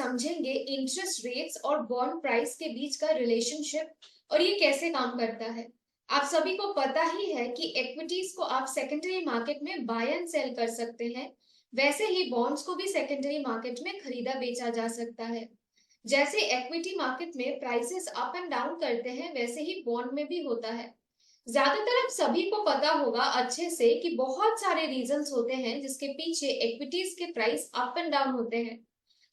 समझेंगे interest rates और bond price के बीच का रिलेशनशिप और ये कैसे काम करता है। आप सभी को पता ही है कि इक्विटीज को आप सेकेंडरी मार्केट में बाय एंड सेल कर सकते हैं। वैसे ही बॉन्ड्स को भी सेकेंडरी मार्केट में खरीदा बेचा जा सकता है। जैसे इक्विटी मार्केट में प्राइसेस अप एंड डाउन करते हैं, वैसे ही बॉन्ड में भी होता है। ज्यादातर आप सभी को पता होगा अच्छे से कि बहुत सारे रीजंस होते हैं जिसके पीछे इक्विटीज के प्राइस अप एंड डाउन होते हैं।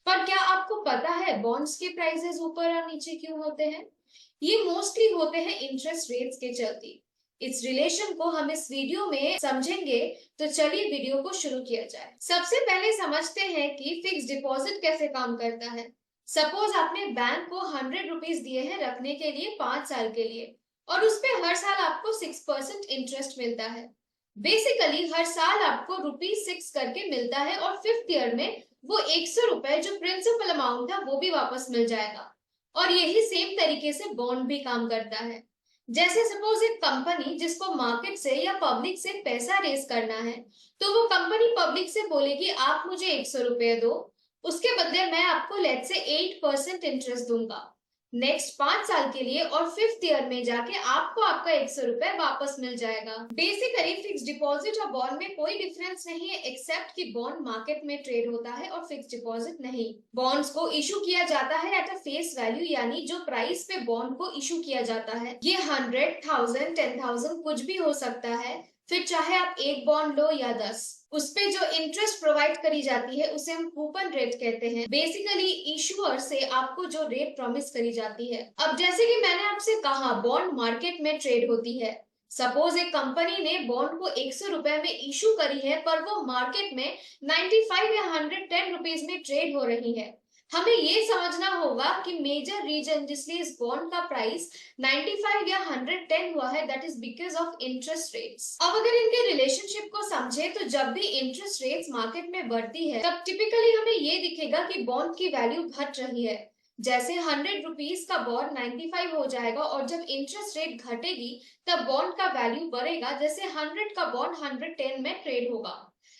पर क्या आपको पता है बॉन्ड्स के प्राइसेस ऊपर और नीचे क्यों होते हैं? ये मोस्टली होते हैं इंटरेस्ट रेट्स के चलते। इस रिलेशन को हम इस वीडियो में समझेंगे, तो चलिए वीडियो को शुरू किया जाए। सबसे पहले समझते हैं कि फिक्स डिपॉजिट कैसे काम करता है। सपोज आपने बैंक को 100 रुपीज दिए हैं रखने के लिए 5 साल के लिए, और उस पे हर साल आपको 6% इंटरेस्ट मिलता है। बेसिकली हर साल आपको ₹6 करके मिलता है और 5th ईयर में वो 100 रुपए जो प्रिंसिपल अमाउंट था वो भी वापस मिल जाएगा। और यही सेम तरीके से बॉन्ड भी काम करता है। जैसे सपोज एक कंपनी जिसको मार्केट से या पब्लिक से पैसा रेस करना है, तो वो कंपनी पब्लिक से बोलेगी आप मुझे 100 रुपए दो, उसके बदले मैं आपको लेट से 8% इंटरेस्ट दूंगा नेक्स्ट 5 साल के लिए, और 5th ईयर में जाके आपको आपका 100 रुपए वापस मिल जाएगा। बेसिकली फिक्स डिपॉजिट और बॉन्ड में कोई डिफरेंस नहीं है, एक्सेप्ट कि बॉन्ड मार्केट में ट्रेड होता है और फिक्स डिपॉजिट नहीं। बॉन्ड्स को इशू किया जाता है एट अ फेस वैल्यू, यानी जो प्राइस पे बॉन्ड को इशू किया जाता है ये 100,000 10,000 कुछ भी हो सकता है। फिर चाहे आप एक बॉन्ड लो या 10, उस पे जो इंटरेस्ट प्रोवाइड करी जाती है उसे हम कूपन रेट कहते हैं। बेसिकली इशूअर से आपको जो रेट प्रॉमिस करी जाती है। अब जैसे कि मैंने आपसे कहा बॉन्ड मार्केट में ट्रेड होती है। सपोज एक कंपनी ने बॉन्ड को 100 रुपए में इशू करी है, पर वो मार्केट में 95 या 110 रुपीज में ट्रेड हो रही है। हमें ये समझना होगा कि मेजर रीजन जिसलिए इस बॉन्ड का प्राइस 95 या 110 हुआ है, that is because of interest rates. अब अगर इनके रिलेशनशिप को समझे, तो जब भी इंटरेस्ट रेट्स मार्केट में बढ़ती है तब टिपिकली हमें ये दिखेगा कि बॉन्ड की वैल्यू घट रही है। जैसे 100 रुपीज का बॉन्ड 95 हो जाएगा, और जब इंटरेस्ट रेट घटेगी तब बॉन्ड का वैल्यू बढ़ेगा। जैसे 100 का बॉन्ड 110 में ट्रेड होगा।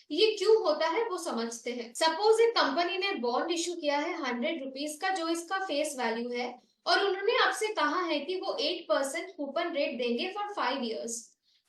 ये क्यों होता है वो समझते हैं। सपोज एक कंपनी ने बॉन्ड इशू किया है 100 रुपीज का, जो इसका फेस वैल्यू है, और उन्होंने आपसे कहा है कि वो 8% कूपन रेट देंगे फॉर 5 इयर्स।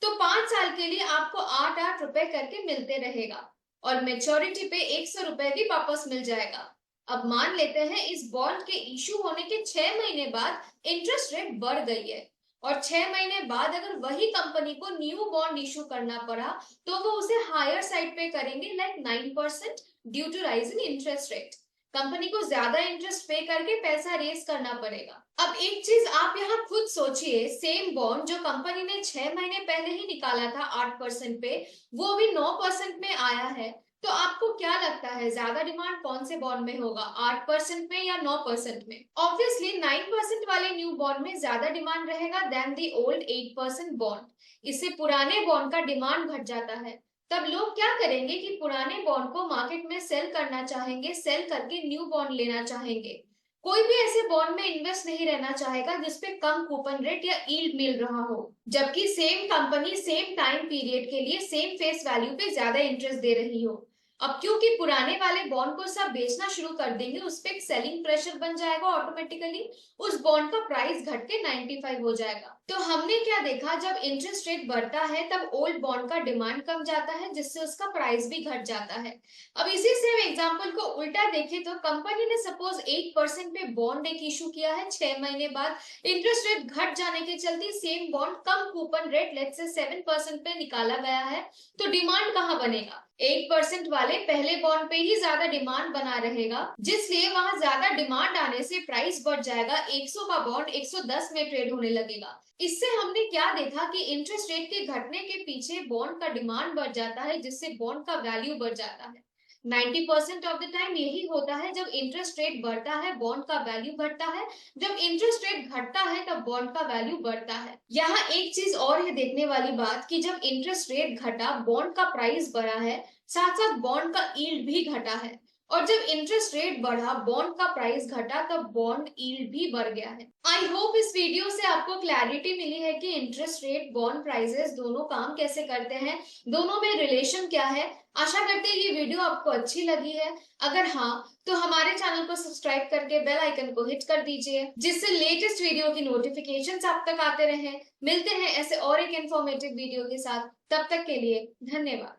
तो 5 साल के लिए आपको 8-8 रुपए करके मिलते रहेगा, और मेच्योरिटी पे 100 रुपए भी वापस मिल जाएगा। अब मान लेते हैं इस बॉन्ड के इशू होने के 6 महीने बाद इंटरेस्ट रेट बढ़ गई है, और 6 महीने बाद अगर वही कंपनी को न्यू बॉन्ड इशू करना पड़ा, तो वो उसे हायर साइड पे करेंगे, like 9% due to rise in interest rate. Company को ज्यादा इंटरेस्ट पे करके पैसा रेस करना पड़ेगा। अब एक चीज आप यहाँ खुद सोचिए, सेम बॉन्ड जो कंपनी ने 6 महीने पहले ही निकाला था 8% पे, वो अभी 9% में आया है। तो आपको क्या लगता है ज्यादा डिमांड कौन से बॉन्ड में होगा, 8% में या 9% में? ऑब्वियसली 9% वाले न्यू बॉन्ड में ज्यादा डिमांड रहेगा देन दी ओल्ड 8% बॉन्ड। इससे पुराने बॉन्ड का डिमांड घट जाता है। तब लोग क्या करेंगे कि पुराने बॉन्ड को मार्केट में सेल करना चाहेंगे, सेल करके न्यू बॉन्ड लेना चाहेंगे। कोई भी ऐसे बॉन्ड में इन्वेस्ट नहीं रहना चाहेगा जिसपे कम कूपन रेट या यील्ड मिल रहा हो, जबकि same company same time period के लिए सेम फेस वैल्यू पे ज्यादा इंटरेस्ट दे रही हो। अब क्योंकि पुराने वाले बॉन्ड को सब बेचना शुरू कर देंगे, उस पर एक सेलिंग प्रेशर बन जाएगा, ऑटोमेटिकली उस बॉन्ड का प्राइस घट के 95 हो जाएगा। तो हमने क्या देखा, जब इंटरेस्ट रेट बढ़ता है तब ओल्ड बॉन्ड का डिमांड कम जाता है, जिससे उसका प्राइस भी घट जाता है। अब इसी सेम एग्जांपल को उल्टा देखें, तो कंपनी ने सपोज 8% पे बॉन्ड एक इशू किया है, 6 महीने बाद इंटरेस्ट रेट घट जाने के चलते same bond come coupon rate let's say 7% पे निकाला गया है। तो डिमांड कहाँ बनेगा? 8% वाले पहले बॉन्ड पे ही ज्यादा डिमांड बना रहेगा, जिसलिए वहां ज्यादा डिमांड आने से प्राइस बढ़ जाएगा। 100 का बॉन्ड 110 में ट्रेड होने लगेगा। इससे हमने क्या देखा कि इंटरेस्ट रेट के घटने के पीछे बॉन्ड का डिमांड बढ़ जाता है, जिससे बॉन्ड का वैल्यू बढ़ जाता है। 90% ऑफ द टाइम यही होता है, जब इंटरेस्ट रेट बढ़ता है बॉन्ड का वैल्यू घटता है, जब इंटरेस्ट रेट घटता है तब बॉन्ड का वैल्यू बढ़ता है। यहाँ एक चीज और है देखने वाली बात, कि जब इंटरेस्ट रेट घटा बॉन्ड का प्राइस बढ़ा है, साथ साथ बॉन्ड का यील्ड भी घटा है। और जब इंटरेस्ट रेट बढ़ा, बॉन्ड का प्राइस घटा, तब बॉन्ड यील्ड भी बढ़ गया है। आई होप इस वीडियो से आपको क्लैरिटी मिली है कि इंटरेस्ट रेट, बॉन्ड प्राइसेस दोनों काम कैसे करते हैं, दोनों में रिलेशन क्या है। आशा करते हैं ये वीडियो आपको अच्छी लगी है। अगर हाँ, तो हमारे चैनल को सब्सक्राइब करके बेल आइकन को हिट कर दीजिए, जिससे लेटेस्ट वीडियो की नोटिफिकेशंस आप तक आते रहे। मिलते हैं ऐसे और एक इन्फॉर्मेटिव वीडियो के साथ, तब तक के लिए धन्यवाद।